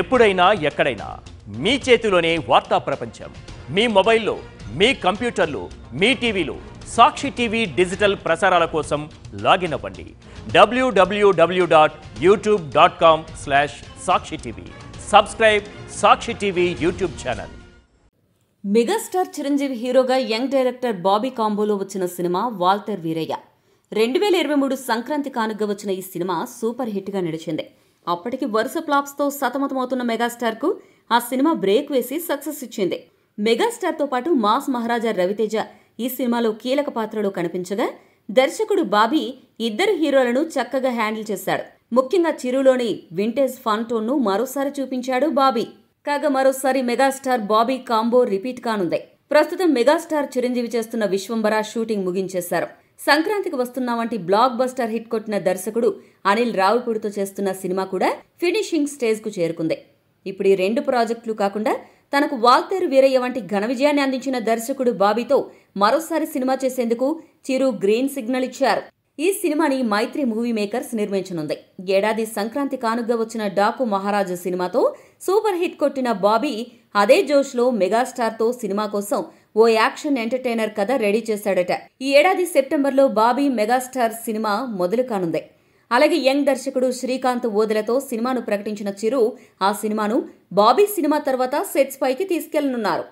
ఎప్పుడైనా ఎక్కడైనా మీ చేతిలోనే వార్తా ప్రపంచం. మీ మొబైల్లో, మీ కంప్యూటర్లో, మీ టీవీలో సాక్షి టీవీ డిజిటల్ ప్రసారాల కోసం లాగిన్ అవ్వండి. www.youtube.com/సాక్షి TV. Subscribe Sakshi TV YouTube channel. Megastar Chiranjeevi హీరోగా యంగ్ డైరెక్టర్ బాబీ కాంబోలో వచ్చిన సినిమా వాల్టర్ వీరయ్య. 2023 సంక్రాంతి కానుగ్గా వచ్చిన ఈ సినిమా సూపర్ హిట్ గా నిలిచింది. అప్పటికి వరుస ఫ్లాప్స్ తో సతమతమవుతున్న మెగాస్టార్ కు ఆ సినిమా బ్రేక్ వేసి సక్సెస్ ఇచ్చింది. మెగాస్టార్ తో పాటు మాస్ మహారాజా రవితేజ ఈ సినిమాలో కీలక పాత్రలో కనిపించగా, దర్శకుడు బాబీ ఇద్దరు హీరోలను చక్కగా హ్యాండిల్ చేశాడు. ముఖ్యంగా చిరులోని వింటేజ్ ఫన్ టోన్ ను మరోసారి చూపించాడు బాబీ. కాగా మరోసారి మెగాస్టార్ బాబీ కాంబో రిపీట్ కానుంది. ప్రస్తుతం మెగాస్టార్ చిరంజీవి చేస్తున్న విశ్వంబర షూటింగ్ ముగించేశారు. సంక్రాంతికి వస్తున్న వంటి బ్లాక్ బస్టర్ హిట్ కొట్టిన దర్శకుడు అనిల్ రావిపూడితో చేస్తున్న సినిమా కూడా ఫినిషింగ్ స్టేజ్ కు చేరుకుంది. ఇప్పుడు ఈ రెండు ప్రాజెక్టులు కాకుండా తనకు వాల్తేరు వీరయ్య వంటి ఘన విజయాన్ని అందించిన దర్శకుడు బాబీతో మరోసారి సినిమా చేసేందుకు చిరు గ్రీన్ సిగ్నల్ ఇచ్చారు. ఈ సినిమాని మైత్రి మూవీ మేకర్స్ నిర్మించనుంది. ఏడాది సంక్రాంతి కానుగ్గా వచ్చిన డాకు మహారాజు సినిమాతో సూపర్ హిట్ కొట్టిన బాబీ అదే జోష్లో మెగాస్టార్తో సినిమా కోసం ఓ యాక్షన్ ఎంటర్టైనర్ కథ రెడీ చేశాడట. ఈ ఏడాది సెప్టెంబర్లో బాబీ మెగాస్టార్ సినిమా మొదలు కానుంది. అలాగే యంగ్ దర్శకుడు శ్రీకాంత్ ఓదెలతో సినిమాను ప్రకటించిన చిరు ఆ సినిమాను బాబీ సినిమా తర్వాత సెట్స్ పైకి తీసుకెళ్లనున్నారు.